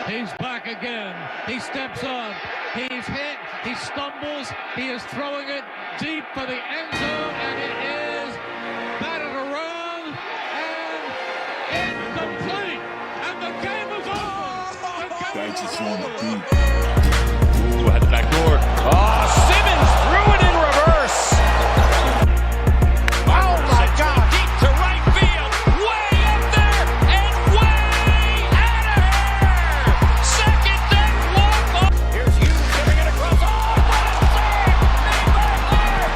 He's back again. He steps on. He's hit. He stumbles. He is throwing it deep for the end zone, and it is batted around and incomplete. And the game is over. Thanks for showing the deep. Ooh, had the back door. Oh, Simmons threw it in reverse. Oh my God! Deep to right field, way up there and way out of here. Second and one. Here's Hughes giving it across. Oh, what a save! Made by Blair.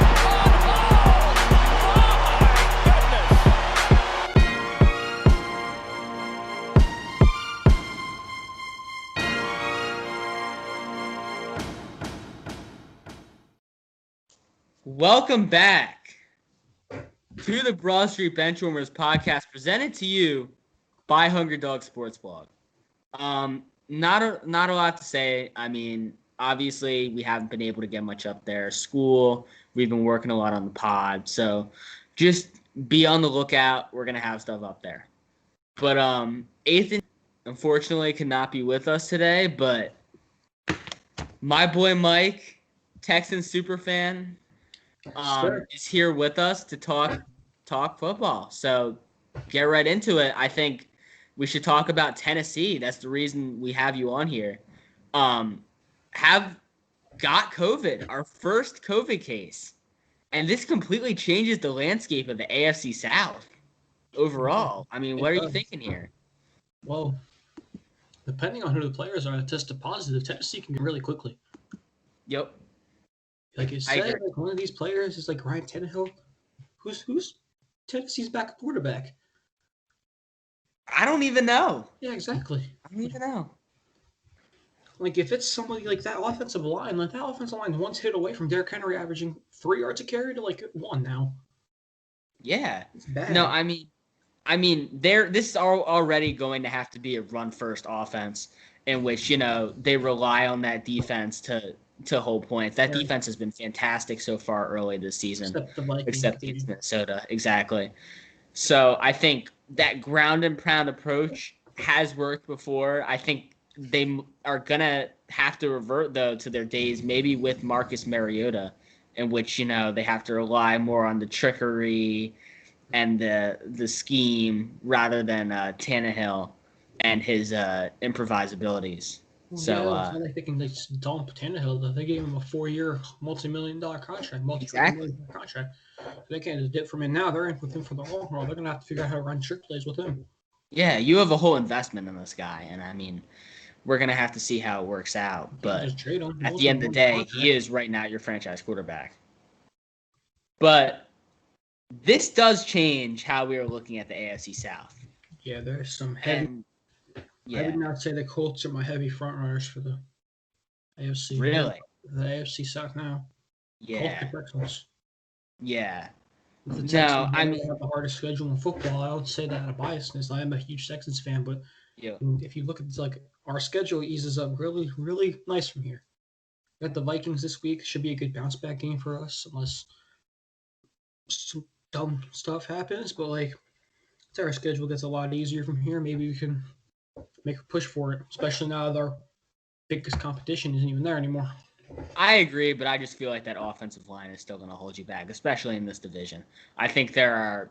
Welcome back to the Broad Street Benchwarmers podcast, presented to you by Hungry Dog Sports Blog. Not a lot to say. I mean, obviously, we haven't been able to get much up there. School, we've been working a lot on the pod, so just be on the lookout. We're gonna have stuff up there. But Ethan, unfortunately, cannot be with us today. But my boy Mike, Texan superfan, is here with us to talk football. So get right into it. I think we should talk about Tennessee. That's the reason we have you on here. Have got COVID, our first COVID case. And this completely changes the landscape of the AFC South overall. I mean, what are you thinking here? Well, depending on who the players are tested positive, Tennessee can get really quickly. Yep. Like it said, like one of these players is like Ryan Tannehill. Who's Tennessee's backup quarterback? I don't even know. Yeah, exactly. I don't even know. Like if it's somebody like that offensive line, one's hit away from Derrick Henry averaging 3 yards a carry to like 1 now. Yeah. It's bad. No, I mean, this is already going to have to be a run-first offense in which, they rely on that defense to hold points. That defense has been fantastic so far early this season, except against Minnesota. Exactly. So I think that ground and pound approach has worked before. I think they are going to have to revert, though, to their days maybe with Marcus Mariota, in which, they have to rely more on the trickery and the scheme rather than Tannehill and his improvised abilities. So it's not like they can just dump Tannehill. They gave him a 4-year, multi-million-dollar contract. Contract. They can't just dip from him now. They're in with him for the long haul. They're gonna have to figure out how to run trick plays with him. Yeah, you have a whole investment in this guy, and I mean, we're gonna have to see how it works out. But at the end of the day, he is right now your franchise quarterback. But this does change how we are looking at the AFC South. Yeah, there's some heavy. I would not say the Colts are my heavy front runners for the AFC. Really? The AFC South now. Yeah. Colts. Yeah. No, I mean, have the hardest schedule in football. I would say that out of biasness. I am a huge Texans fan, but if you look at our schedule eases up really, really nice from here. We got the Vikings this week. Should be a good bounce back game for us, unless some dumb stuff happens. But our schedule gets a lot easier from here. Maybe we can make a push for it, especially now that our biggest competition isn't even there anymore. I agree, but I just feel like that offensive line is still going to hold you back, especially in this division. I think there are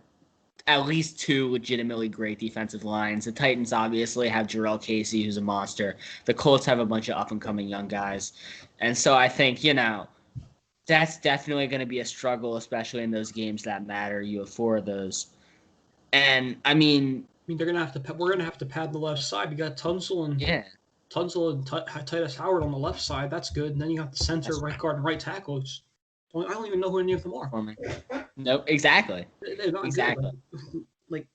at least 2 legitimately great defensive lines. The Titans obviously have Jarrell Casey, who's a monster. The Colts have a bunch of up-and-coming young guys. And so I think, that's definitely going to be a struggle, especially in those games that matter. You have 4 of those. And, I mean, we're gonna have to pad the left side. We got Tunsil and Titus Howard on the left side. That's good. And then you got the center, right guard, and right tackle. I don't even know who any of them are. Nope, exactly. They're not exactly. Good.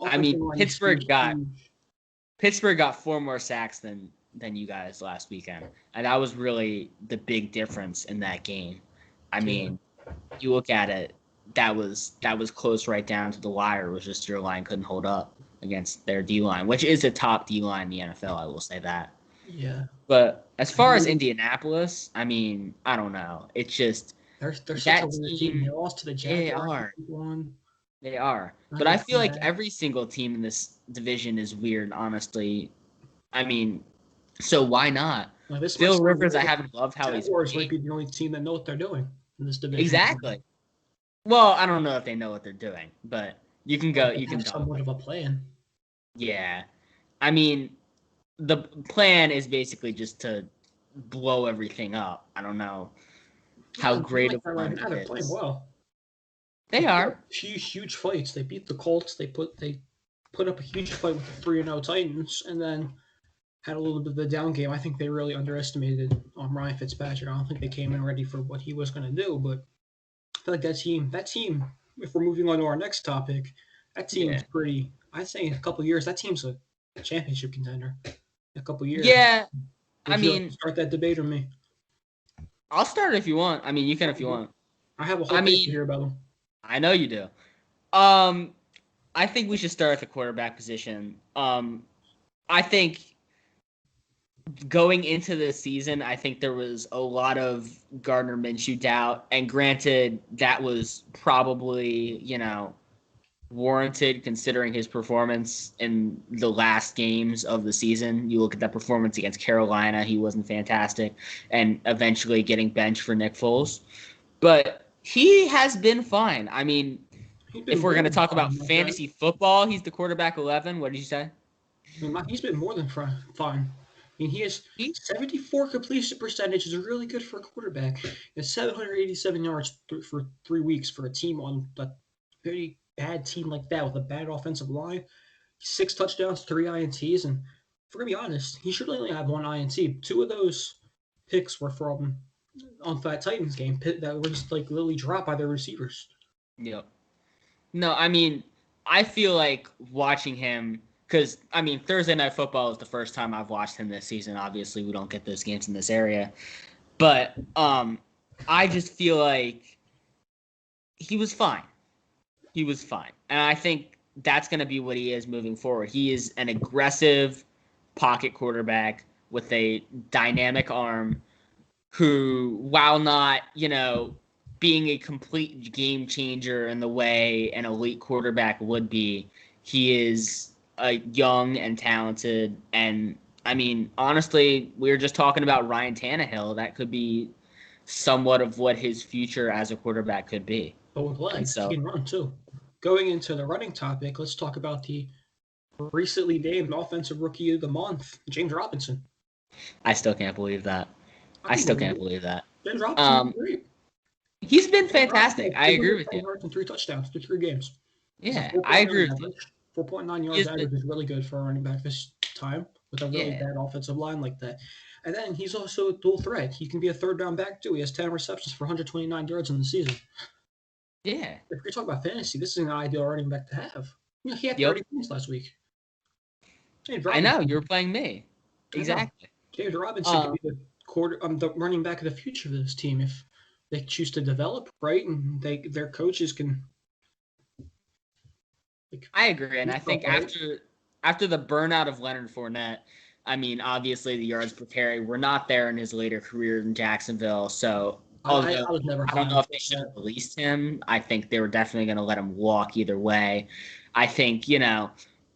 I mean, Pittsburgh got 4 more sacks than you guys last weekend, and that was really the big difference in that game. I mean, you look at it. That was close right down to the wire. It was just your line couldn't hold up against their D-line, which is a top D-line in the NFL, I will say that. Yeah. But as far as Indianapolis, I mean, I don't know. It's just they're such a weird team. They lost to the Jaguars. They are. But I feel like every single team in this division is weird, honestly. I mean, So why not? Like this Phil Rivers, I haven't loved how he's Jaguars might be the only team that know what they're doing in this division. Exactly. Well, I don't know if they know what they're doing, but you can go. You can have somewhat of a plan. Yeah, I mean, the plan is basically just to blow everything up. I don't know how great of a plan it is. They're playing well. They are huge fights. They beat the Colts. They put up a huge fight with the 3-0 Titans, and then had a little bit of a down game. I think they really underestimated Ryan Fitzpatrick. I don't think they came in ready for what he was going to do. But I feel like that team. If we're moving on to our next topic, that team is pretty. I'd say in a couple of years, that team's a championship contender. In a couple of years. Yeah, I mean, start that debate or me. I'll start if you want. I mean, you can if you want. I have a whole thing to hear about them. I know you do. I think we should start at the quarterback position. I think going into the season, I think there was a lot of Gardner Minshew doubt, and granted, that was probably, warranted considering his performance in the last games of the season. You look at that performance against Carolina, he wasn't fantastic, and eventually getting benched for Nick Foles. But he has been fine. I mean, if we're going to talk about fantasy football, he's the quarterback 11. What did you say? He's been more than fine. I mean, he has 74 completion percentage, is really good for a quarterback. He has 787 yards for 3 weeks for a team on a very bad team like that with a bad offensive line. 6 touchdowns, 3 INTs, and if we're going to be honest, he should only have 1 INT. 2 of those picks were from on that Titans game that were just like literally dropped by their receivers. Yep. No, I mean, I feel like watching him, because, I mean, Thursday Night Football is the first time I've watched him this season. Obviously, we don't get those games in this area. But I just feel like he was fine. He was fine. And I think that's going to be what he is moving forward. He is an aggressive pocket quarterback with a dynamic arm who, while not, being a complete game changer in the way an elite quarterback would be, he is young and talented. And, I mean, honestly, we were just talking about Ryan Tannehill. That could be somewhat of what his future as a quarterback could be. But with legs, he can run too. Going into the running topic, let's talk about the recently named Offensive Rookie of the Month, James Robinson. I still can't believe that. James Robinson, great. He's been fantastic. I agree with you. 3 touchdowns through 3 games. Yeah, I agree with you. 4.9 yards average is really good for a running back this time with a really bad offensive line like that. And then he's also a dual threat. He can be a third-down back too. He has 10 receptions for 129 yards in the season. Yeah. If you're talking about fantasy, this is an ideal running back to have. He had 30 points last week. I know. You were playing me. Exactly. James Robinson could be the running back of the future of this team if they choose to develop right and their coaches can. I agree, and I think after the burnout of Leonard Fournette, I mean, obviously the yards per carry were not there in his later career in Jacksonville. So I don't know if they should have released him. I think they were definitely going to let him walk either way. I think,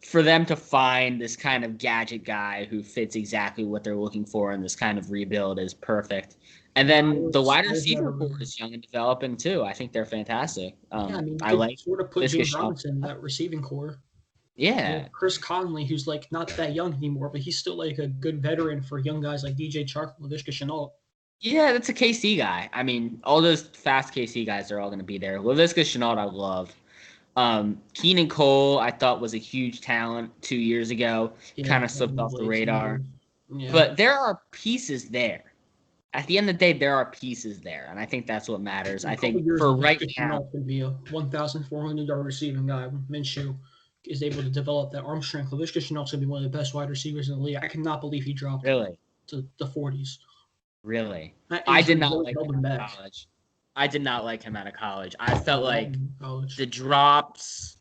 for them to find this kind of gadget guy who fits exactly what they're looking for in this kind of rebuild is perfect. And then the wide receiver core is young and developing too. I think they're fantastic. I like sort of put James Robinson in that receiving core. Yeah. Chris Conley, who's like not that young anymore, but he's still like a good veteran for young guys like DJ Chark and Laviska Shenault. Yeah, that's a KC guy. I mean, all those fast KC guys are all going to be there. Laviska Shenault, I love. Keenan Cole, I thought was a huge talent 2 years ago. Kind of slipped off the radar. Yeah. But there are pieces there. At the end of the day, there are pieces there, and I think that's what matters. I think for right now, could be a 1,400-yard receiving guy. Minshew is able to develop that arm strength. Laviska Shenault's going to be one of the best wide receivers in the league. I cannot believe he dropped to the 40s. Really? I did not like him out of college. I did not like him out of college. I felt like the drops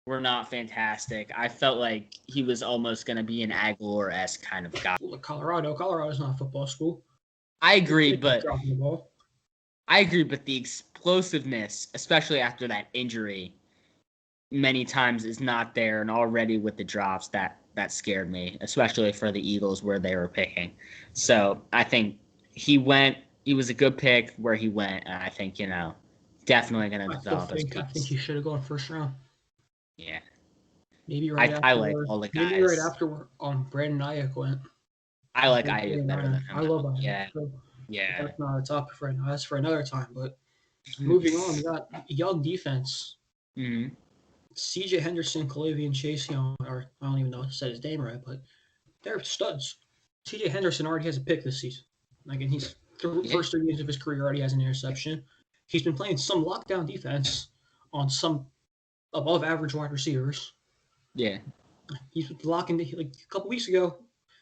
were not fantastic. I felt like he was almost going to be an Aguilar-esque kind of guy. Colorado's not a football school. I agree, but the explosiveness, especially after that injury, many times is not there, and already with the drops, that that scared me, especially for the Eagles where they were picking. So I think he was a good pick where he went, and I think, definitely going to develop as I think he should have gone first round. Yeah. Maybe right after. I like all the guys. Maybe right after Brandon Ayuk went. I like Ayuk better than him. I love Ayuk. Yeah. So Yeah. that's not a topic right now. That's for another time. But moving on, we got young defense. Mm-hmm. C.J. Henderson, Kalavian Chase, or I don't even know how to say his name right, but they're studs. C.J. Henderson already has a pick this season. Again, he's the first 3 years of his career already has an interception. He's been playing some lockdown defense on some above average wide receivers. Yeah. He's locking like a couple weeks ago.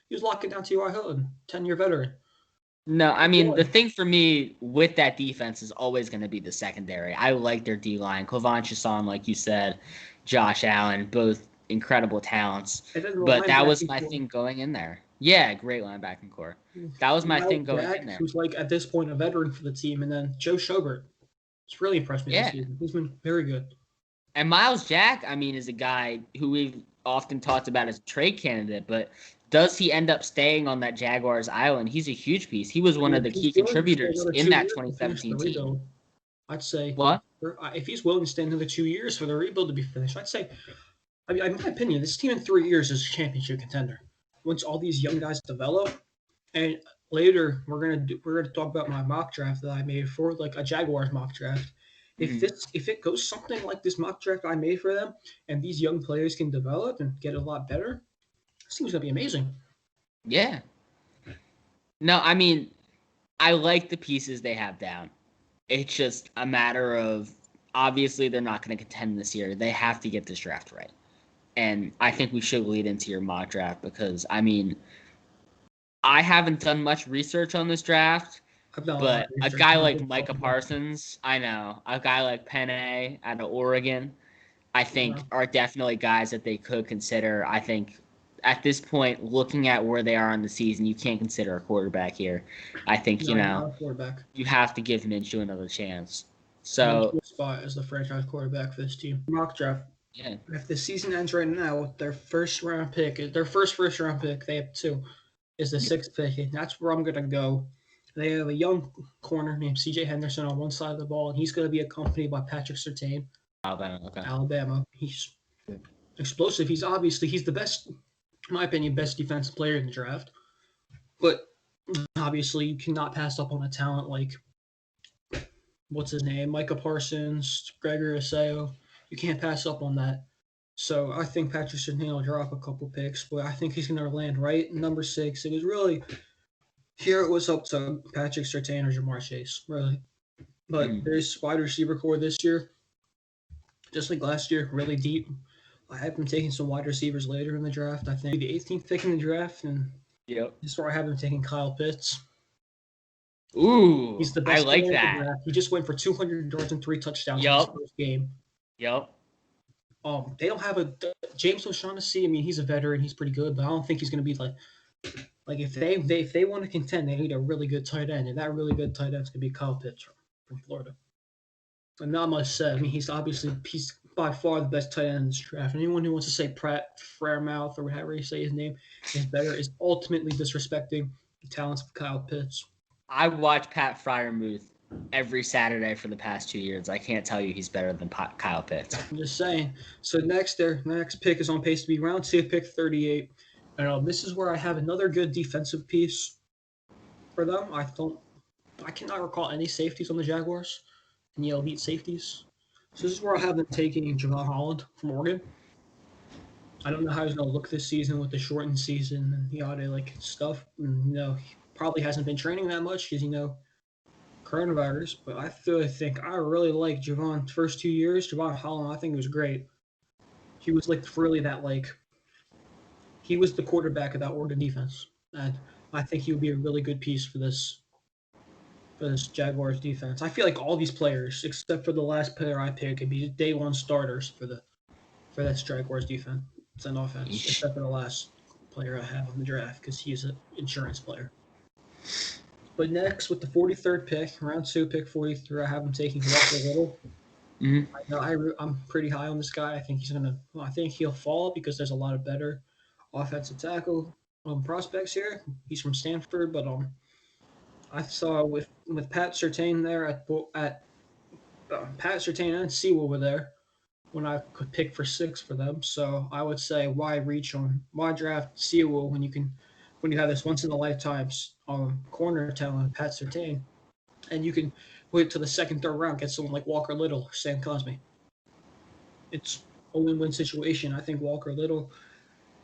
He was locking down T.Y. Hilton, 10-year veteran. No, I mean, the thing for me with that defense is always going to be the secondary. I like their D-line. Clavon Chason, like you said, Josh Allen, both incredible talents. But that was my thing going in there. Yeah, great linebacking core. That was my thing going in there. Who's like at this point a veteran for the team, and then Joe Schobert. It's really impressed me this season. He's been very good. And Miles Jack, I mean, is a guy who we've often talked about as a trade candidate, but does he end up staying on that Jaguars island? He's a huge piece. He was one of the key contributors in that 2017 team. I'd say what? If he's willing to stay another 2 years for the rebuild to be finished, I'd say, I mean, in my opinion, this team in 3 years is a championship contender. Once all these young guys develop, and later we're gonna talk about my mock draft that I made for like a Jaguars mock draft. If it goes something like this mock draft I made for them, and these young players can develop and get a lot better, this team's gonna be amazing. Yeah. No, I mean, I like the pieces they have down. It's just a matter of, obviously they're not going to contend this year. They have to get this draft right. And I think we should lead into your mock draft because, I mean, I haven't done much research on this draft, but a guy like Micah Parsons, I know, a guy like Penei out of Oregon, I think are definitely guys that they could consider. I think at this point, looking at where they are in the season, you can't consider a quarterback here. I think, you have to give Minshew another chance. So, spot as the franchise quarterback for this team. Mock draft. Yeah. If the season ends right now with their first round pick, their first round pick, they have 2, is the 6th pick. And that's where I'm going to go. They have a young corner named C.J. Henderson on one side of the ball, and he's going to be accompanied by Patrick Surtain. Alabama. He's explosive. He's the best, in my opinion, best defensive player in the draft. But obviously, you cannot pass up on a talent like, what's his name, Micah Parsons, Gregory Aseo. You can't pass up on that. So I think Patrick Surtain will drop a couple picks, but I think he's going to land right number 6. It was really, here it was up to Patrick Surtain or Jamar Chase, really. But there's wide receiver core this year, just like last year, really deep. I have been taking some wide receivers later in the draft. I think the 18th pick in the draft, and this is where I have been taking Kyle Pitts. Ooh, he's the best. I like that. He just went for 200 yards and 3 touchdowns in his first game. They don't have a James O'Shaughnessy. I mean, he's a veteran. He's pretty good, but I don't think he's going to be like if they want to contend, they need a really good tight end, and that really good tight end is going to be Kyle Pitts from Florida. And not much said. I mean, he's by far the best tight end in this draft. Anyone who wants to say Pratt Fairmouth or however you say his name is ultimately disrespecting the talents of Kyle Pitts. I watch Pat Freiermuth every Saturday for the past 2 years. I can't tell you he's better than Kyle Pitts. I'm just saying. So their next pick is on pace to be round 2, pick 38. And this is where I have another good defensive piece for them. I cannot recall any safeties on the Jaguars, any elite safeties. So this is where I have them taking Javon Holland from Oregon. I don't know how he's going to look this season with the shortened season and yada stuff. And, he probably hasn't been training that much because, coronavirus. But I really like Javon's first 2 years. Javon Holland, I think it was great. He was he was the quarterback of that Oregon defense. And I think he would be a really good piece for this Jaguars defense. I feel like all these players, except for the last player I picked, could be day one starters for this Jaguars defense. It's an offense, except for the last player I have on the draft because he's an insurance player. But next, with the 43rd pick, round 2, pick 43, I have him taking Walker Little. I'm pretty high on this guy. I think he'll fall because there's a lot of better offensive tackle prospects here. He's from Stanford, but I saw with Pat Surtain there at Pat Surtain and Sewell were there when I could pick for 6 for them. So I would say why draft Sewell when you have this once in a lifetime corner talent, Pat Surtain, and you can wait till the second, third round, get someone like Walker Little or Sam Cosmi. It's a win-win situation. I think Walker Little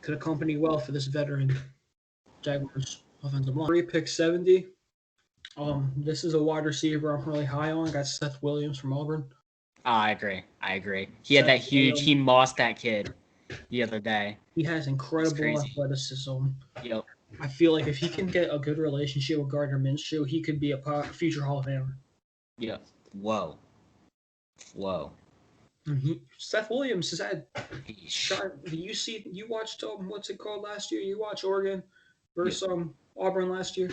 could accompany well for this veteran Jaguars offensive line. Pick 70. This is a wide receiver I'm really high on. I got Seth Williams from Auburn. Oh, I agree. He had that huge. He mossed that kid the other day. He has incredible athleticism. Yep. I feel like if he can get a good relationship with Gardner Minshew, he could be a future Hall of Famer. Yeah. Whoa. Mm-hmm. Seth Williams has had shot. You watched what's it called last year? You watched Oregon versus Auburn last year.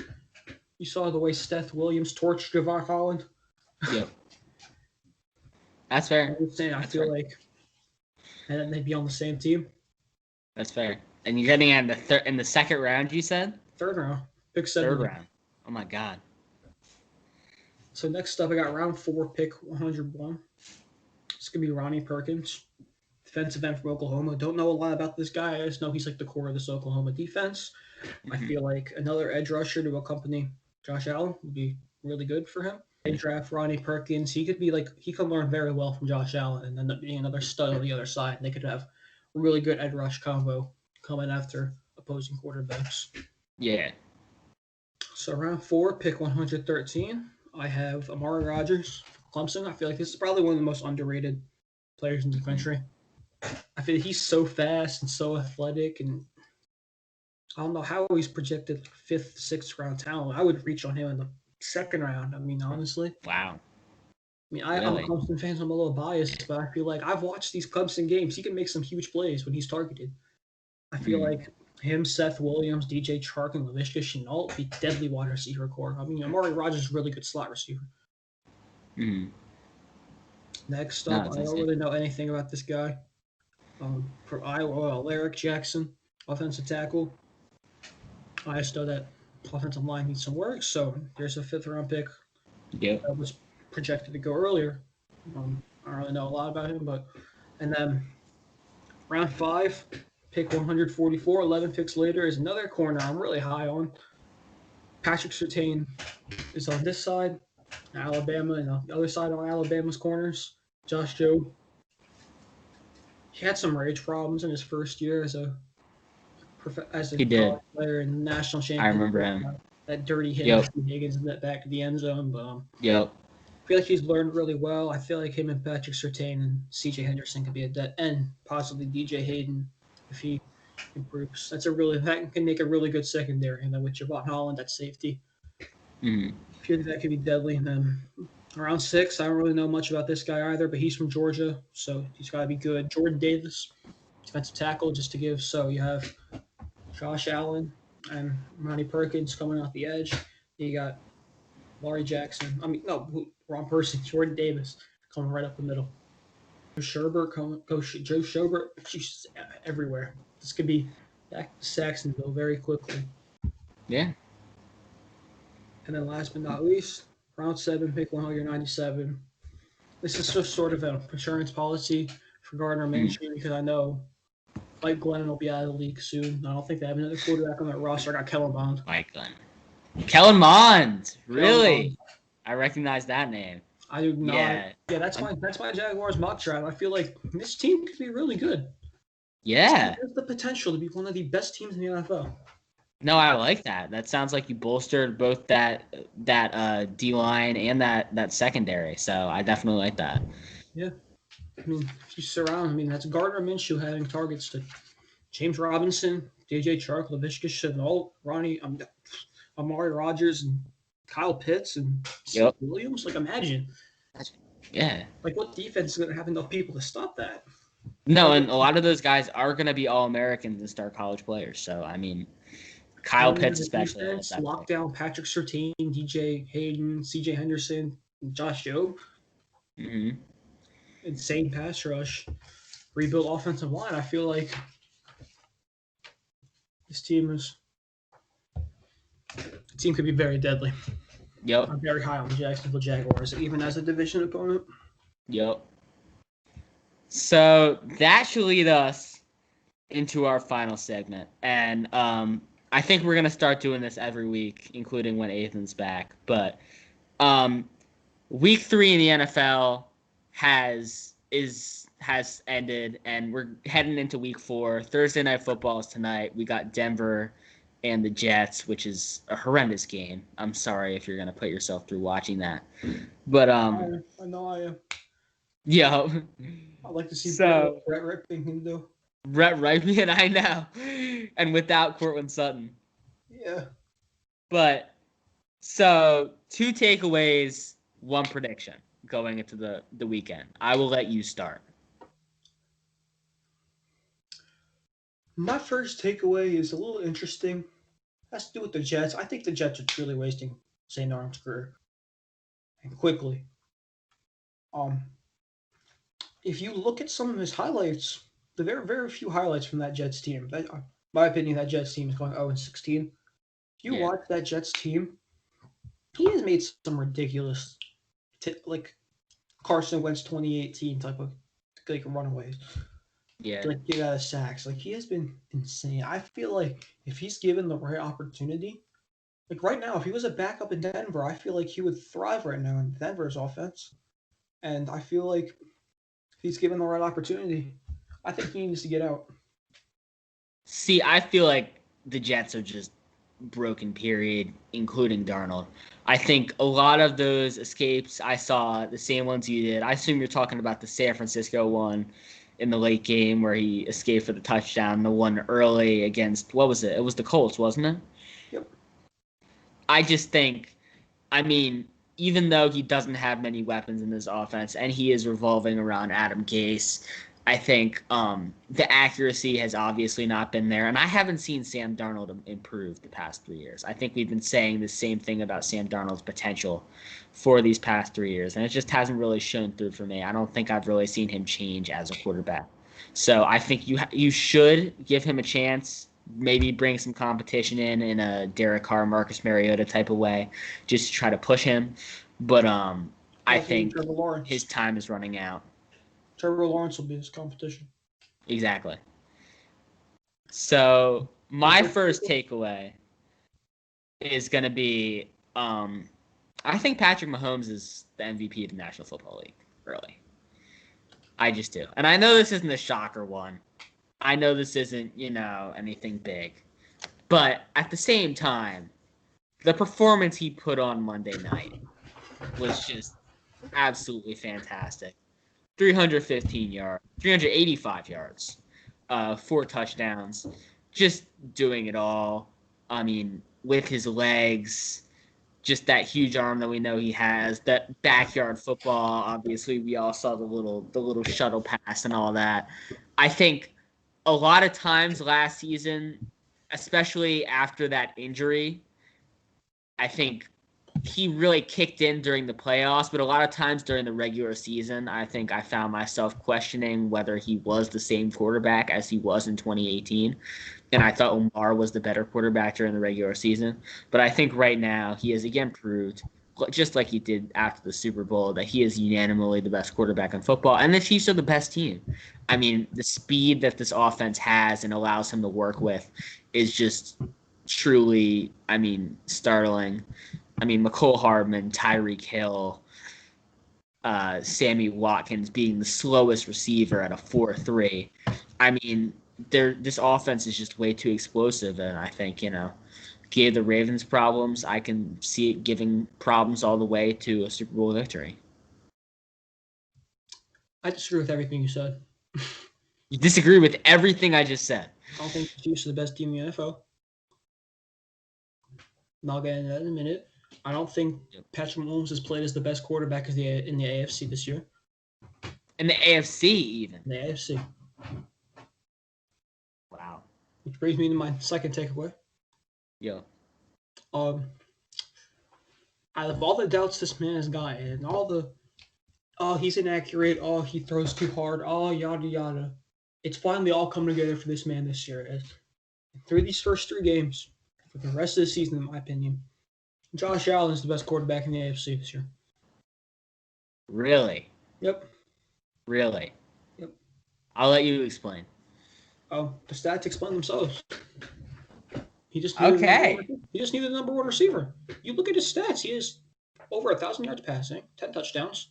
You saw the way Seth Williams torched Javon Holland. Yep. That's fair. I feel like, and then they'd be on the same team. That's fair. And you're getting in the second round, you said? Third round. Pick 7. Third round. Oh my God. So next up, I got round 4, pick 101. It's gonna be Ronnie Perkins, defensive end from Oklahoma. Don't know a lot about this guy. I just know he's like the core of this Oklahoma defense. I feel like another edge rusher to accompany Josh Allen would be really good for him. They draft Ronnie Perkins. He could learn very well from Josh Allen and end up being another stud on the other side. They could have a really good edge rush combo coming after opposing quarterbacks. Yeah. So round 4, pick 113. I have Amari Rodgers from Clemson. I feel like this is probably one of the most underrated players in the country. I feel like he's so fast and so athletic, and I don't know how he's projected like 5th, 6th round talent. I would reach on him in the 2nd round. I mean, honestly. Wow. I mean, I'm a Clemson fan, so I'm a little biased, but I feel like I've watched these Clemson games. He can make some huge plays when he's targeted. I feel like him, Seth Williams, DJ Chark, and Laviska Shenault be deadly wide receiver core. I mean, Amari Rodgers is a really good slot receiver. Mm-hmm. Next up, I don't really know anything about this guy. For Iowa, Larrick Jackson, offensive tackle. I just know that offensive line needs some work, so there's a 5th round pick. Yep. That was projected to go earlier. I don't really know a lot about him, and then round 5, pick 144, 11 picks later, is another corner I'm really high on. Patrick Surtain is on this side, Alabama, and on the other side on Alabama's corners, Josh Jobe. He had some rage problems in his first year as a player in the national championship. I remember him. That dirty hit from Higgins in that back of the end zone, but I feel like he's learned really well. I feel like him and Patrick Surtain and C.J. Henderson could be and possibly DJ Hayden if he improves. That can make a really good secondary. And then with Javon Holland at safety, I feel like that could be deadly. And then around 6, I don't really know much about this guy either, but he's from Georgia, so he's got to be good. Jordan Davis, defensive tackle, just to give. So you have Josh Allen and Ronnie Perkins coming off the edge. You got Laurie Jackson. Wrong person. Jordan Davis coming right up the middle. Joe Schobert. She's everywhere. This could be back to Saxonville very quickly. Yeah. And then last but not least, round 7, pick 197. This is just sort of an insurance policy for Gardner Minshew because I know Mike Glennon will be out of the league soon. I don't think they have another quarterback on that roster. I got Kellen Mond. Mike Glennon. Kellen Mond. Really? I recognize that name. I do not. Yeah, that's my Jaguars mock draft. I feel like this team could be really good. Yeah. There's the potential to be one of the best teams in the NFL. No, I like that. That sounds like you bolstered both that D-line and that secondary. So I definitely like that. Yeah. I mean, if you surround, that's Gardner Minshew having targets to James Robinson, DJ Chark, Laviska Shenault, Amari Rodgers, and Kyle Pitts, and Seth Williams. Like, imagine. Yeah. Like, what defense is going to have enough people to stop that? No, and a lot of those guys are going to be All-Americans and star college players. So, I mean, Kyle Pitts especially. Defense, lockdown Patrick Surtain, DJ Hayden, C.J. Henderson, and Josh Jobe. Mm-hmm. Insane pass rush. Rebuild offensive line. I feel like This team could be very deadly. Yep. I'm very high on the Jacksonville Jaguars, even as a division opponent. Yep. So that should lead us into our final segment. And I think we're going to start doing this every week, including when Ethan's back. But week 3 in the NFL has ended, and we're heading into week 4. Thursday Night Football is tonight. We got Denver and the Jets, which is a horrendous game. I'm sorry if you're going to put yourself through watching that. But I know I am. Yeah. I'd like to see so, Brett Ripping though. Brett Ripping, I know. And without Cortland Sutton. Yeah. But, so, 2 takeaways, 1 prediction going into the weekend. I will let you start. My first takeaway is a little interesting. It has to do with the Jets. I think the Jets are truly wasting St. Arm's career. And quickly. If you look at some of his highlights, the very, very few highlights from that Jets team, my opinion, that Jets team is going 0-16. If you watch that Jets team, he has made some ridiculous, like Carson Wentz 2018 type of like runaways. Yeah. Like get out of sacks. Like he has been insane. I feel like if he's given the right opportunity, like right now, if he was a backup in Denver, I feel like he would thrive right now in Denver's offense. And I feel like if he's given the right opportunity, I think he needs to get out. See, I feel like the Jets are just broken, period, including Darnold. I think a lot of those escapes, I saw the same ones you did. I assume you're talking about the San Francisco one in the late game where he escaped for the touchdown, the one early against, what was it? It was the Colts, wasn't it? Yep. I just think, even though he doesn't have many weapons in this offense and he is revolving around Adam Gase, I think the accuracy has obviously not been there. And I haven't seen Sam Darnold improve the past 3 years. I think we've been saying the same thing about Sam Darnold's potential for these past 3 years. And it just hasn't really shown through for me. I don't think I've really seen him change as a quarterback. So I think you should give him a chance. Maybe bring some competition in a Derek Carr, Marcus Mariota type of way, just to try to push him. But I think his time is running out. Trevor Lawrence will be his competition. Exactly. So my first takeaway is going to be, I think Patrick Mahomes is the MVP of the National Football League, really. I just do. And I know this isn't a shocker one. I know this isn't, anything big. But at the same time, the performance he put on Monday night was just absolutely fantastic. 315 yards, 385 yards, 4 touchdowns, just doing it all. With his legs, just that huge arm that we know he has, that backyard football. Obviously, we all saw the little shuttle pass and all that. I think a lot of times last season, especially after that injury, I think he really kicked in during the playoffs, but a lot of times during the regular season, I think I found myself questioning whether he was the same quarterback as he was in 2018. And I thought Omar was the better quarterback during the regular season. But I think right now he has again proved, just like he did after the Super Bowl, that he is unanimously the best quarterback in football. And the Chiefs are the best team. The speed that this offense has and allows him to work with is just truly, startling. McCole Hardman, Tyreek Hill, Sammy Watkins being the slowest receiver at a 4.3. This offense is just way too explosive, and I think, gave the Ravens problems. I can see it giving problems all the way to a Super Bowl victory. I disagree with everything you said. You disagree with everything I just said? I don't think the Chiefs are the best team in the NFL. I'll get into that in a minute. I don't think Patrick Mahomes has played as the best quarterback in the AFC this year. In the AFC, even? In the AFC. Wow. Which brings me to my second takeaway. Yeah. Out of all the doubts this man has gotten, and all the, he's inaccurate, he throws too hard, yada, yada, it's finally all come together for this man this year. through these first 3 games, for the rest of the season, in my opinion, Josh Allen is the best quarterback in the AFC this year. Really? Yep. Really? Yep. I'll let you explain. Oh, the stats explain themselves. He just needed a number 1 receiver. You look at his stats. He has over 1,000 yards passing, 10 touchdowns,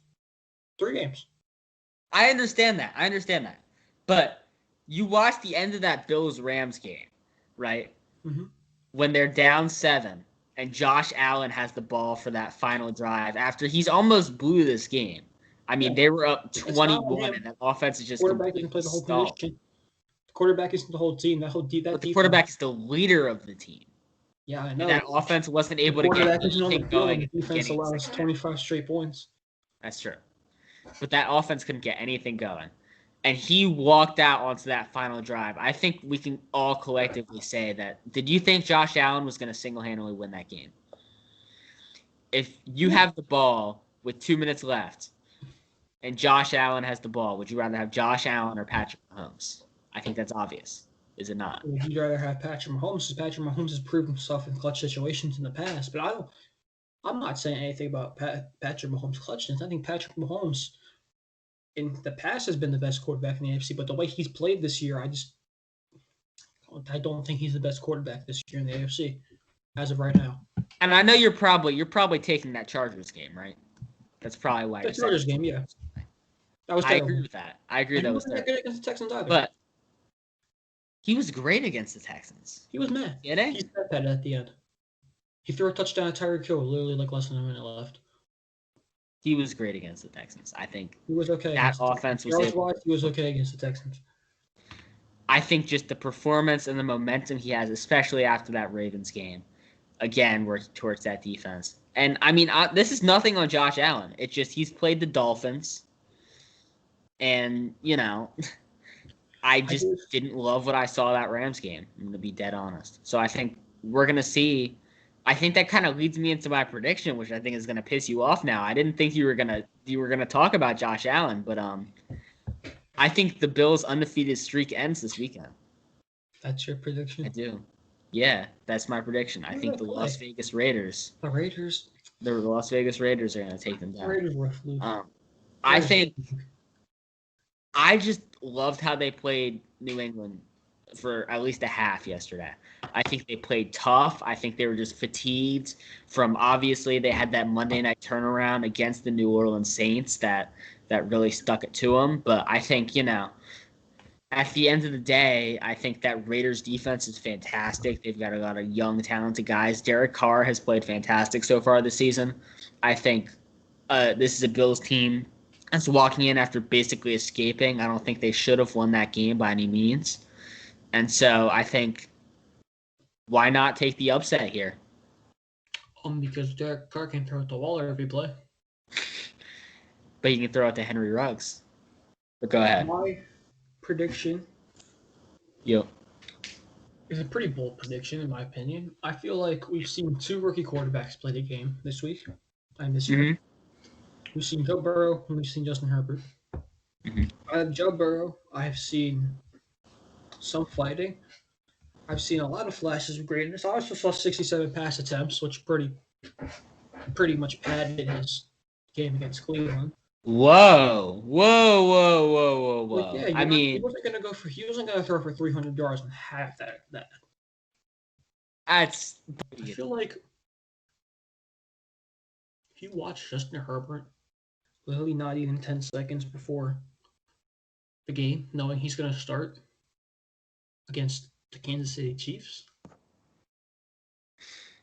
3 games. I understand that. But you watch the end of that Bills-Rams game, right? Mm-hmm. When they're down 7 and Josh Allen has the ball for that final drive after he's almost blew this game. I mean, they were up 21 and that offense is just quarterback didn't play the whole position. The quarterback isn't the whole team. The quarterback is the leader of the team. Yeah, I know. And that offense wasn't able to get anything going. The defense allows 25 straight points. That's true. But that offense couldn't get anything going. And he walked out onto that final drive. I think we can all collectively say that. Did you think Josh Allen was going to single-handedly win that game? If you have the ball with 2 minutes left and Josh Allen has the ball, would you rather have Josh Allen or Patrick Mahomes? I think that's obvios. Is it not? Would you rather have Patrick Mahomes? Because Patrick Mahomes has proven himself in clutch situations in the past. But I'm not saying anything about Patrick Mahomes' clutchness. I think Patrick Mahomes in the past has been the best quarterback in the AFC, but the way he's played this year, I don't think he's the best quarterback this year in the AFC as of right now. And I know you're probably taking that Chargers game, right? That's probably why. The Chargers game, yeah. I agree with that. I agree that was that good against the Texans either. But he was great against the Texans. He was mad. Did he? He stepped at it at the end. He threw a touchdown to Tyreek Hill, literally like less than a minute left. He was great against the Texans. I think he was okay. That offense was. He was okay against the Texans. I think just the performance and the momentum he has, especially after that Ravens game, again, where he torched that defense. And I mean, this is nothing on Josh Allen. It's just he's played the Dolphins, and I just didn't love what I saw that Rams game. I'm gonna be dead honest. So I think we're gonna see. I think that kind of leads me into my prediction, which I think is going to piss you off now. I didn't think you were gonna talk about Josh Allen, but I think the Bills' undefeated streak ends this weekend. That's your prediction? I do. Yeah, that's my prediction. I think the Las Vegas Raiders. The Raiders. The Las Vegas Raiders are going to take them down. The Raiders were fluke. I just loved how they played New England for at least a half yesterday. I think they played tough. I think they were just fatigued from, obviously, they had that Monday night turnaround against the New Orleans Saints that really stuck it to them. But I think, at the end of the day, I think that Raiders defense is fantastic. They've got a lot of young, talented guys. Derek Carr has played fantastic so far this season. I think this is a Bills team that's walking in after basically escaping. I don't think they should have won that game by any means. And so I think, why not take the upset here? Because Derek Carr can throw it to Waller every play. But you can throw it to Henry Ruggs. But go ahead. My prediction is a pretty bold prediction, in my opinion. I feel like we've seen 2 rookie quarterbacks play the game this week and this year. We've seen Joe Burrow and we've seen Justin Herbert. Joe Burrow, I've seen some fighting. I've seen a lot of flashes of greatness. I also saw 67 pass attempts, which pretty much padded his game against Cleveland. Whoa. Yeah, he wasn't gonna throw for 300 yards and half that. I feel like if you watch Justin Herbert, literally not even 10 seconds before the game, knowing he's gonna start against the Kansas City Chiefs,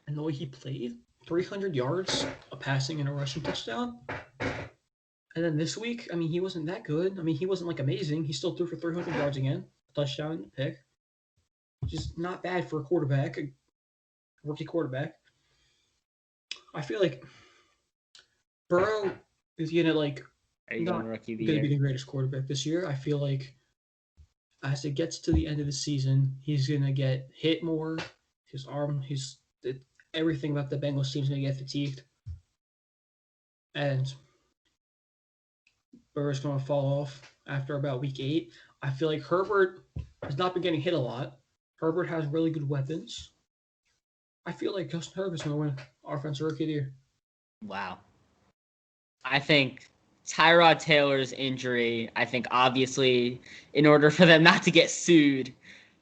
and the way he played, 300 yards, a passing and a rushing touchdown. And then this week, he wasn't that good. He wasn't amazing. He still threw for 300 yards again, a touchdown and a pick, which is not bad for a rookie quarterback. I feel like Burrow is gonna be the greatest quarterback this year. I feel like as it gets to the end of the season, he's gonna get hit more. His arm, everything about the Bengals team's gonna get fatigued, and Burrow's gonna fall off after about week 8. I feel like Herbert has not been getting hit a lot. Herbert has really good weapons. I feel like Justin Herbert's going to win Offensive Rookie of the Year. Wow. I think Tyrod Taylor's injury, I think obviously in order for them not to get sued,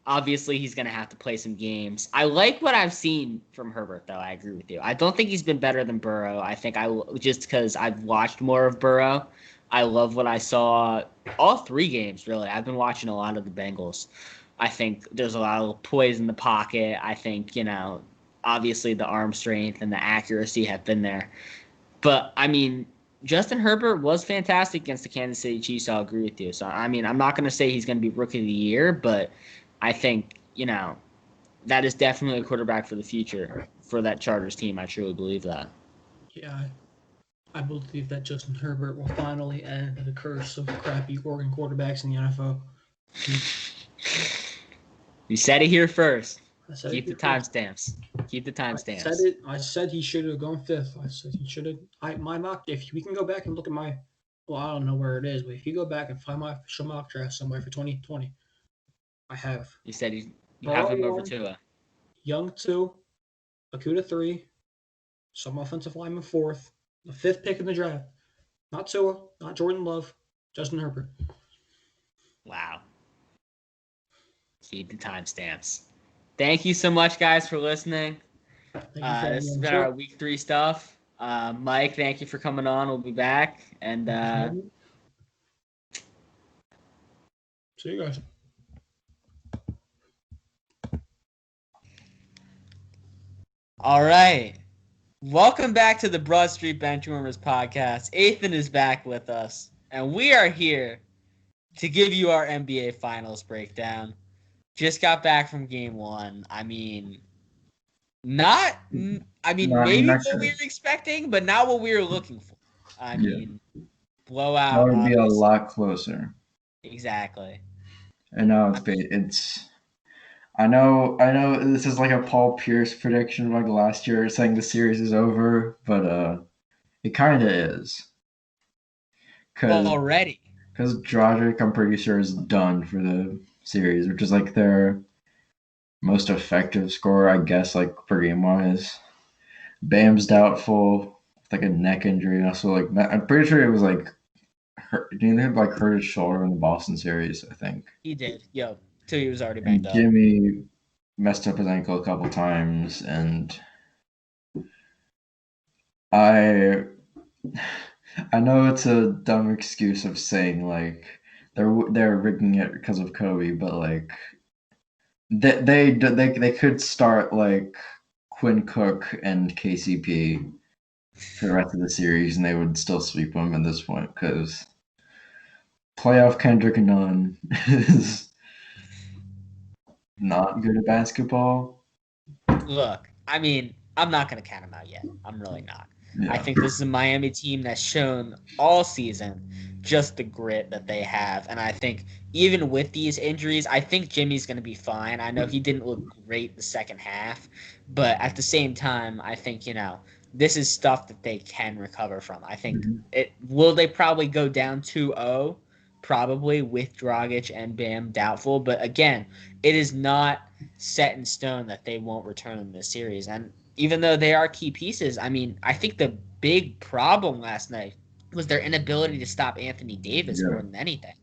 obviously he's going to have to play some games. I like what I've seen from Herbert, though. I agree with you. I don't think he's been better than Burrow. I think just because I've watched more of Burrow, I love what I saw all 3 games, really. I've been watching a lot of the Bengals. I think there's a lot of poise in the pocket. I think, obviously the arm strength and the accuracy have been there. But, I mean, Justin Herbert was fantastic against the Kansas City Chiefs. I'll agree with you. So, I mean, I'm not going to say he's going to be Rookie of the Year, but I think, that is definitely a quarterback for the future for that Chargers team. I truly believe that. Yeah, I believe that Justin Herbert will finally end the curse of crappy Oregon quarterbacks in the NFL. You said it here first. Keep the timestamps. Keep the timestamps. I said he should have gone 5th. I said he should have. My mock. If we can go back and look at my, well, I don't know where it is, but if you go back and find my official mock draft somewhere for 2020, I have. You said you have him over Tua. Young 2, Akuta 3, some offensive lineman 4th, the 5th pick in the draft. Not Tua, not Jordan Love, Justin Herbert. Wow. Keep the timestamps. Thank you so much, guys, for listening. This has been our week 3 stuff. Mike, thank you for coming on. We'll be back. And see you guys. All right. Welcome back to the Broad Street Benchwarmers podcast. Ethan is back with us, and we are here to give you our NBA Finals breakdown. Just got back from Game 1. I mean, maybe what we were expecting, but not what we were looking for. I mean, blowout. That would be a lot closer. Exactly. And now it's. I know. This is like a Paul Pierce prediction like last year, saying the series is over, but it kind of is. Already. Because Dragic, I'm pretty sure, is done for the series, which is like their most effective scorer, I guess, like per game wise. Bam's doubtful, with like a neck injury. Also, like I'm pretty sure it was like hurt. Didn't he like hurt his shoulder in the Boston series? I think he did. Till he was already banged up. Jimmy messed up his ankle a couple times, and I know it's a dumb excuse of saying like they're rigging it because of Kobe, but like they could start like Quinn Cook and KCP for the rest of the series, and they would still sweep them at this point because playoff Kendrick Nunn is not good at basketball. Look, I mean, I'm not going to count him out yet. I'm really not. Yeah. I think this is a Miami team that's shown all season just the grit that they have. And I think even with these injuries, I think Jimmy's going to be fine. I know he didn't look great the second half, but at the same time, I think, this is stuff that they can recover from. I think will they probably go down 2-0? Probably with Dragic and Bam doubtful. But again, it is not set in stone that they won't return in this series. And even though they are key pieces, I mean, I think the big problem last night was their inability to stop Anthony Davis more than anything.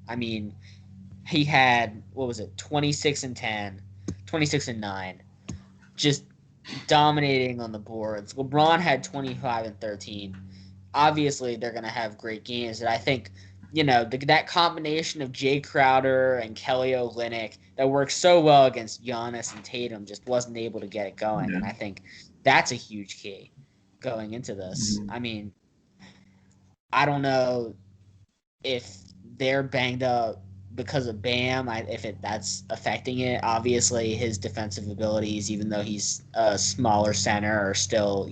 I mean, he had, 26 and 10, 26 and 9, just dominating on the boards. LeBron had 25 and 13. Obviously, they're going to have great games. And I think, that combination of Jay Crowder and Kelly Olynyk that worked so well against Giannis and Tatum just wasn't able to get it going. Yeah. And I think that's a huge key going into this. I mean, I don't know if they're banged up because of Bam, that's affecting it. Obviously, his defensive abilities, even though he's a smaller center, are still,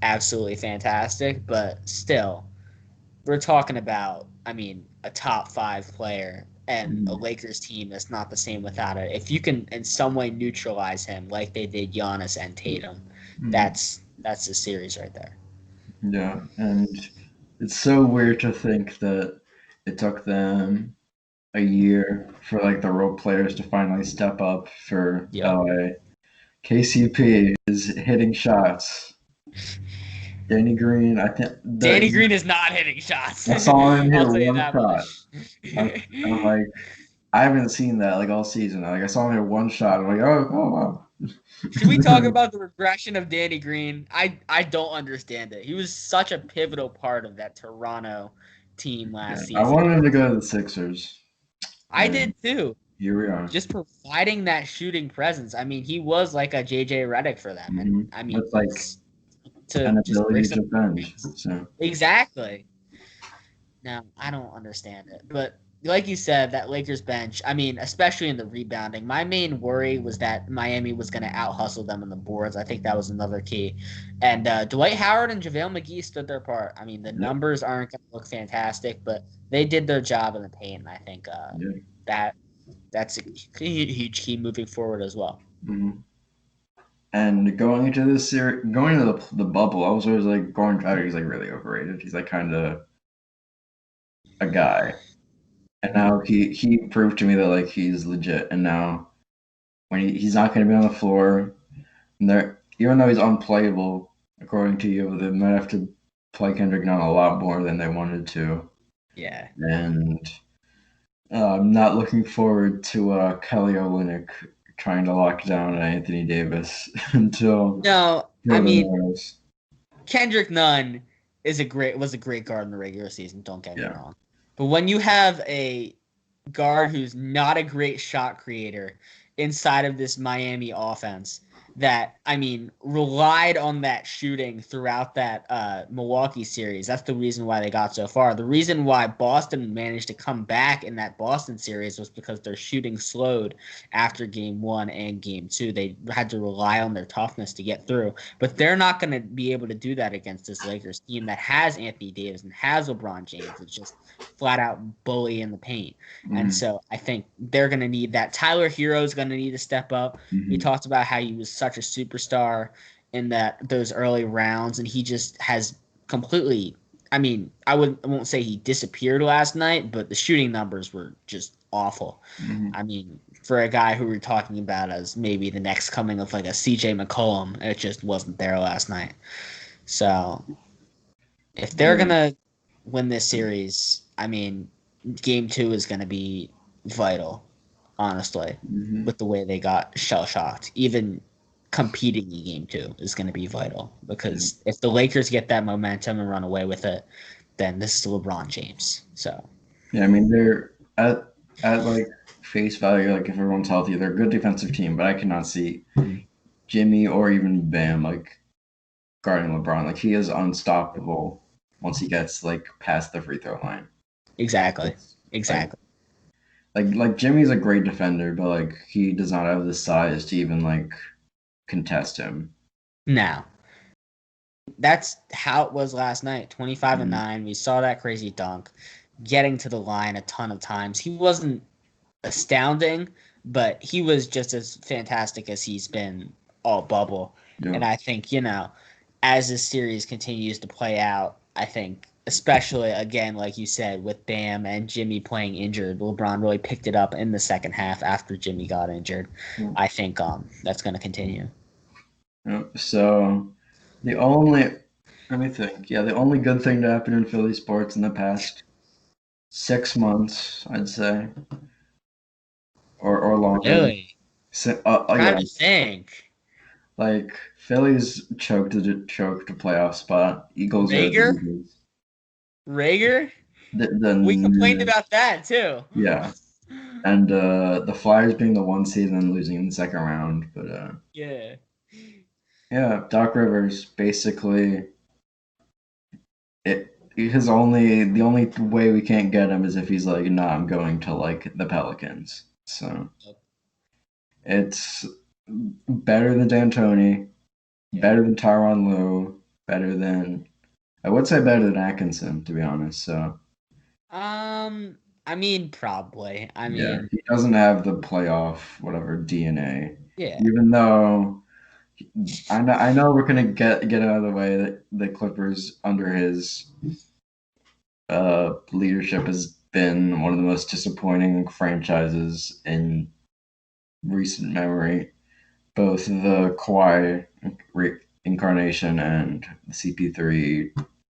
absolutely fantastic. But still, we're talking about, a top 5 player and a Lakers team that's not the same without it. If you can in some way neutralize him like they did Giannis and Tatum, that's the series right there. Yeah, and it's so weird to think that it took them a year for like the role players to finally step up for LA. KCP is hitting shots. Danny Green, I think Danny Green is not hitting shots. I saw him hit I'll tell you one that shot. much. I'm like, I haven't seen that like all season. Like I saw him hit one shot. I'm like, oh wow. Should we talk about the regression of Danny Green? I don't understand it. He was such a pivotal part of that Toronto team last season. I wanted him to go to the Sixers. I did too. Here we are. Just providing that shooting presence. I mean, he was like a JJ Redick for them. And I mean, with like an ability to defend. So. Exactly. Now, I don't understand it. But like you said, that Lakers bench, I mean, especially in the rebounding, my main worry was that Miami was going to out-hustle them on the boards. I think that was another key. And Dwight Howard and JaVale McGee stood their part. I mean, the numbers aren't going to look fantastic, but they did their job in the paint. And I think that's a huge key moving forward as well. Mm-hmm. And going into this series, going into the bubble, I was always like, Goran Dragic's like really overrated. He's like kind of a guy. And now he proved to me that like he's legit. And now when he's not going to be on the floor, and even though he's unplayable, according to you, they might have to play Kendrick Nunn a lot more than they wanted to. Yeah. And I'm not looking forward to Kelly Olynyk trying to lock down Anthony Davis until. No, I mean, Kendrick Nunn was a great guard in the regular season. Don't get me wrong. But when you have a guard who's not a great shot creator inside of this Miami offense that, I mean, relied on that shooting throughout that Milwaukee series, that's the reason why they got so far. The reason why Boston managed to come back in that Boston series was because their shooting slowed after Game 1 and Game 2. They had to rely on their toughness to get through. But they're not going to be able to do that against this Lakers team that has Anthony Davis and has LeBron James. It's just flat out bully in the paint. Mm-hmm. And so I think they're going to need that. Tyler Hero's going to need to step up. Mm-hmm. We talked about how he was such a superstar in those early rounds, and he just has completely, I mean, I won't say he disappeared last night, but the shooting numbers were just awful. Mm-hmm. I mean, for a guy who we're talking about as maybe the next coming of like a CJ McCollum, it just wasn't there last night. So if they're going to win this series, I mean, Game 2 is going to be vital, honestly, with the way they got shell-shocked. Even competing in Game 2 is going to be vital because if the Lakers get that momentum and run away with it, then this is LeBron James. So, yeah, I mean, they're at like face value, like if everyone's healthy, they're a good defensive team, but I cannot see Jimmy or even Bam like guarding LeBron. Like he is unstoppable once he gets like past the free throw line. Exactly. Like Jimmy's a great defender, but like he does not have the size to even like contest him. No. That's how it was last night. 25-9. We saw that crazy dunk. Getting to the line a ton of times. He wasn't astounding, but he was just as fantastic as he's been all bubble. Yeah. And I think, as this series continues to play out, I think, especially, again, like you said, with Bam and Jimmy playing injured, LeBron really picked it up in the second half after Jimmy got injured. I think that's going to continue. So the only good thing to happen in Philly sports in the past 6 months, I'd say, or longer. Really? Trying to think. Like Philly's choked a playoff spot. Eagles. Rager? We complained about that too. Yeah. And the Flyers being the 1 seed and losing in the second round. But yeah, Doc Rivers basically the only way we can't get him is if he's like, nah, I'm going to like the Pelicans. So it's better than D'Antoni, better than Tyronn Lue, I would say better than Atkinson, to be honest. So, I mean, probably. He doesn't have the playoff DNA. Yeah. Even though I know we're gonna get out of the way that the Clippers under his leadership has been one of the most disappointing franchises in recent memory. Both the Kawhi incarnation and the CP3,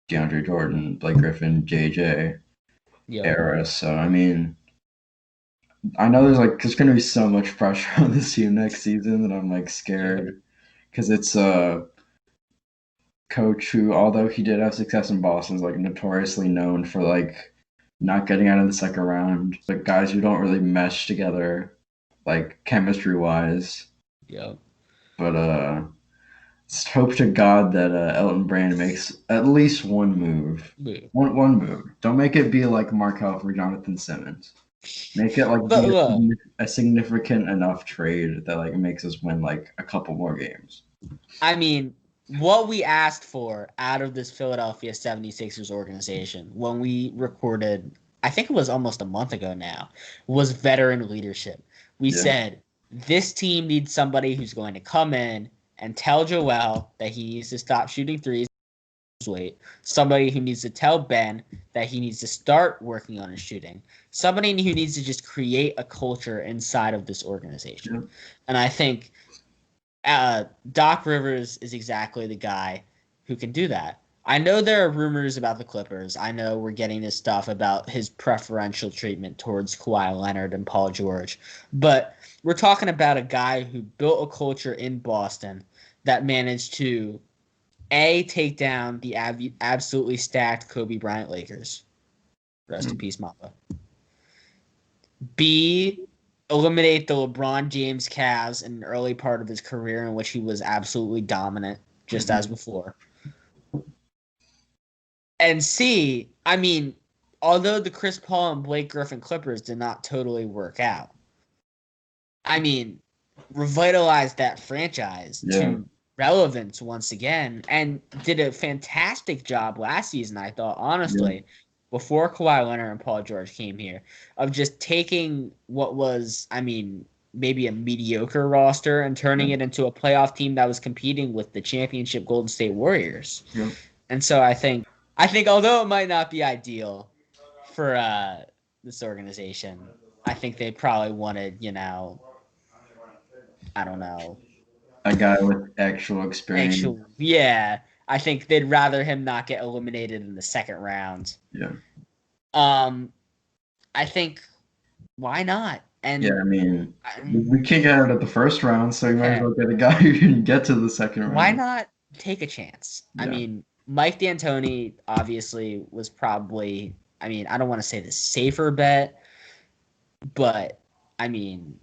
DeAndre Jordan, Blake Griffin, JJ era. So, I mean, I know there's going to be so much pressure on this team next season that I'm like scared because it's a coach who, although he did have success in Boston, is like notoriously known for like not getting out of the second round. Like guys who don't really mesh together, like chemistry wise. Yeah. But just hope to God that Elton Brand makes at least one move. One move. Don't make it be like Markelle for Jonathan Simmons. Make it like be a significant enough trade that like makes us win like a couple more games. I mean, what we asked for out of this Philadelphia 76ers organization when we recorded, I think it was almost a month ago now, was veteran leadership. We said, this team needs somebody who's going to come in and tell Joel that he needs to stop shooting threes. Somebody who needs to tell Ben that he needs to start working on his shooting. Somebody who needs to just create a culture inside of this organization. Yeah. And I think Doc Rivers is exactly the guy who can do that. I know there are rumors about the Clippers. I know we're getting this stuff about his preferential treatment towards Kawhi Leonard and Paul George. But we're talking about a guy who built a culture in Boston that managed to take down the absolutely stacked Kobe Bryant Lakers. Rest in peace, Mamba. B, eliminate the LeBron James Cavs in an early part of his career in which he was absolutely dominant, just as before. And C, I mean, although the Chris Paul and Blake Griffin Clippers did not totally work out, I mean, revitalized that franchise to relevance once again and did a fantastic job last season, I thought, honestly, before Kawhi Leonard and Paul George came here, of just taking what was, I mean, maybe a mediocre roster and turning it into a playoff team that was competing with the championship Golden State Warriors. Yeah. And so I think although it might not be ideal for this organization, I think they probably wanted, I don't know, a guy with actual experience. I think they'd rather him not get eliminated in the second round. Yeah. I think, why not? And I mean, we can't get out of the first round, so you might as well get a guy who can get to the second round. Why not take a chance? Yeah. I mean, Mike D'Antoni obviously was probably, I mean, I don't want to say the safer bet, but, I mean,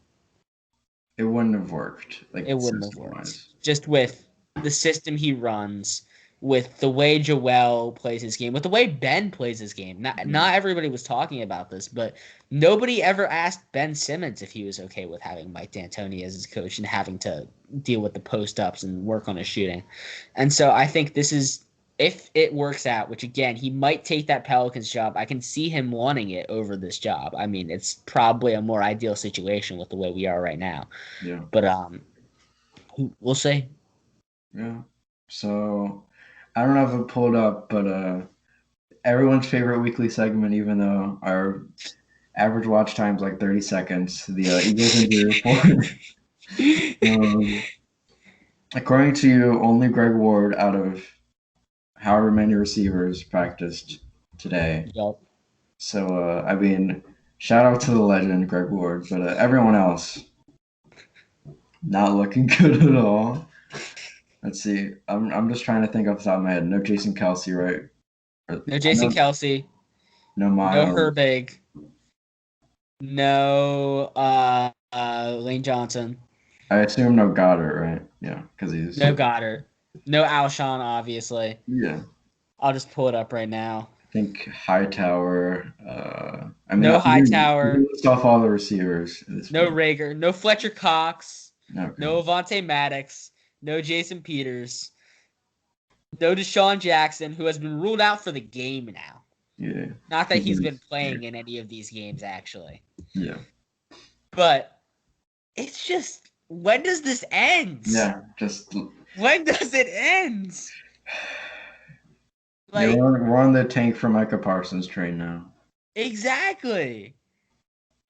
it wouldn't have worked. It wouldn't have worked. Just with the system he runs, with the way Joel plays his game, with the way Ben plays his game. Not everybody was talking about this, but nobody ever asked Ben Simmons if he was okay with having Mike D'Antoni as his coach and having to deal with the post-ups and work on his shooting. And so I think this is, if it works out, which again, he might take that Pelicans job. I can see him wanting it over this job. I mean, it's probably a more ideal situation with the way we are right now. Yeah. But we'll see. Yeah. So I don't have it pulled up, but everyone's favorite weekly segment, even though our average watch time is like 30 seconds, the Eagles injury report. According to you, only Greg Ward out of however many receivers practiced today. Yep. So, I mean, shout out to the legend, Greg Ward, but everyone else, not looking good at all. Let's see. I'm just trying to think off the top of my head. No Jason Kelce, right? No Jason Kelce. No Miles. No Herbig. No Lane Johnson. I assume no Goddard, right? Yeah, because he's... No Goddard. No Alshon, obviously. Yeah. I'll just pull it up right now. I think Hightower. No Hightower. List off all the receivers. No Rager. No Fletcher Cox. Okay. No Avonte Maddox. No Jason Peters. No Deshaun Jackson, who has been ruled out for the game now. Yeah. Not that he's been playing in any of these games, actually. Yeah. But it's just, when does this end? Yeah, just... When does it end? Like, we're on the tank for Micah Parsons train now. Exactly.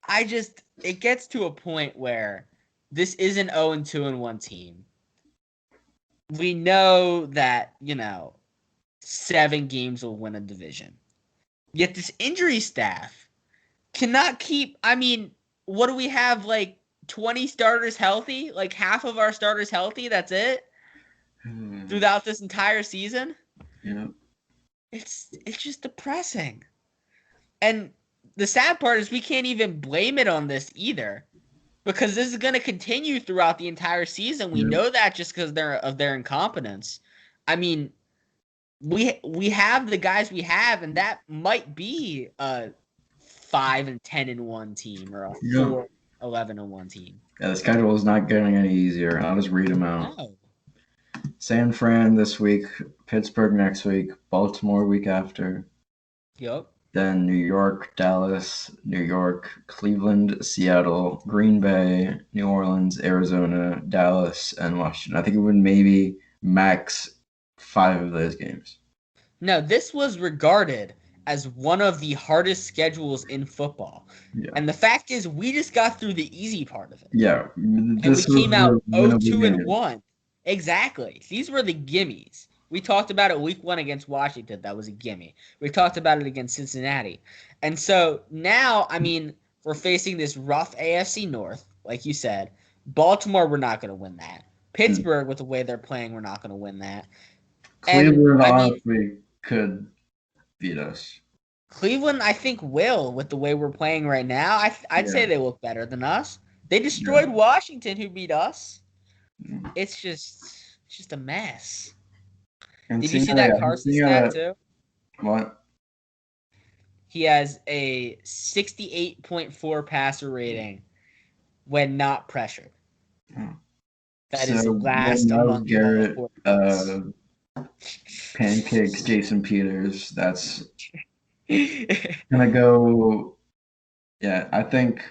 It gets to a point where this is an 0-2-1 team. We know that, 7 games will win a division. Yet this injury staff cannot keep, what do we have, 20 starters healthy? Like half of our starters healthy? That's it? Throughout this entire season? Yeah. It's just depressing. And the sad part is we can't even blame it on this either, because this is going to continue throughout the entire season. We know that just because of their incompetence. We have the guys we have, and that might be a 5-10-1 team or a 4-11-1 team. Yeah, the schedule is not getting any easier. I'll just read them out. No. San Fran this week, Pittsburgh next week, Baltimore week after. Yep. Then New York, Dallas, New York, Cleveland, Seattle, Green Bay, New Orleans, Arizona, Dallas, and Washington. I think it would maybe max 5 of those games. No, this was regarded as one of the hardest schedules in football. Yeah. And the fact is, we just got through the easy part of it. Yeah. And we came out 0-2-1. Exactly. These were the gimmies. We talked about it week 1 against Washington. That was a gimme. We talked about it against Cincinnati. And so now, we're facing this rough AFC North, like you said. Baltimore, we're not going to win that. Pittsburgh, with the way they're playing, we're not going to win that. Cleveland, honestly, could beat us. Cleveland, I think, will, with the way we're playing right now. I'd say they look better than us. They destroyed Washington, who beat us. It's just a mess. And did you see that Carson stat too? What? He has a 68.4 passer rating when not pressured. That is last among Garrett, Pancakes, Jason Peters. That's gonna go. Yeah, I think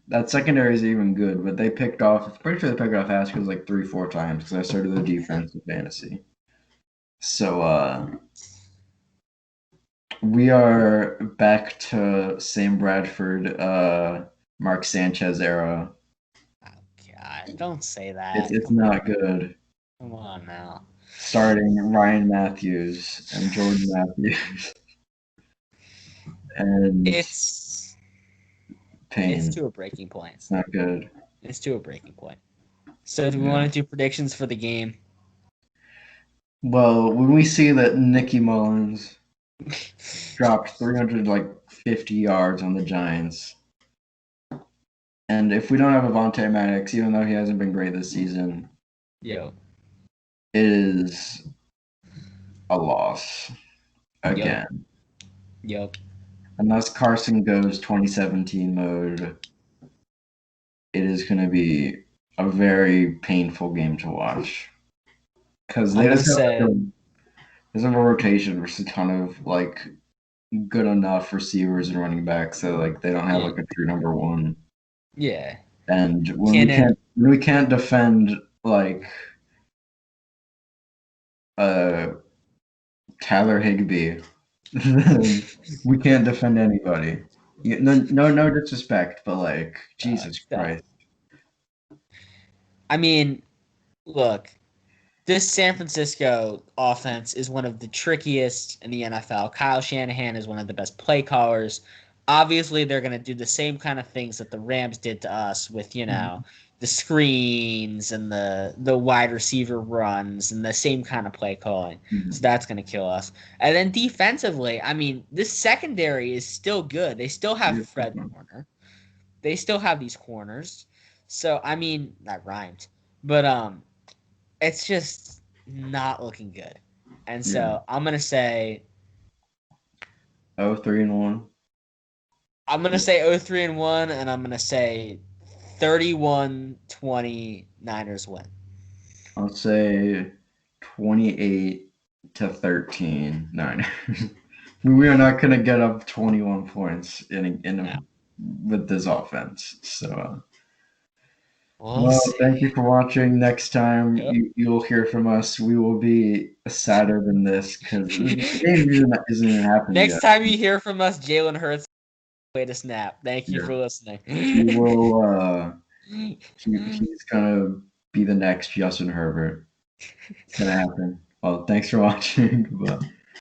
that secondary is even good, but they picked off. Pretty sure they picked off Haskins like 3-4 times because I started the defense in fantasy. So we are back to Sam Bradford, Mark Sanchez era. Oh God! Don't say that. It's not good. Come on now. Starting Ryan Matthews and Jordan Matthews, and it's pain. It's to a breaking point. It's not good. It's to a breaking point. So, do we want to do predictions for the game? Well, when we see that Nicky Mullins dropped 350 yards on the Giants, and if we don't have Avonte Maddox, even though he hasn't been great this season, it is a loss again. Yep. Unless Carson goes 2017 mode, it is going to be a very painful game to watch. Because they just have a rotation versus a ton of good enough receivers and running backs, so they don't have a true number one. Yeah. And when we can't defend Tyler Higbee, we can't defend anybody. No disrespect, but Jesus Christ. Look. This San Francisco offense is one of the trickiest in the NFL. Kyle Shanahan is one of the best play callers. Obviously, they're going to do the same kind of things that the Rams did to us with, the screens and the wide receiver runs and the same kind of play calling. Mm-hmm. So that's going to kill us. And then defensively, this secondary is still good. They still have Fred Warner. They still have these corners. So, that rhymed. But, it's just not looking good. And so I'm going to say 0-3-1. I'm going to say 0-3-1, and I'm going to say 31-20 Niners win. I'll say 28-13 Niners. We are not going to get up 21 points with this offense. So well, thank you for watching. Next time you'll hear from us. We will be sadder than this because the game isn't happening Next yet. time you hear from us, Jalen Hurts way to snap. Thank you for listening. He will. He's gonna be the next Justin Herbert. It's gonna happen. Well, thanks for watching. Goodbye.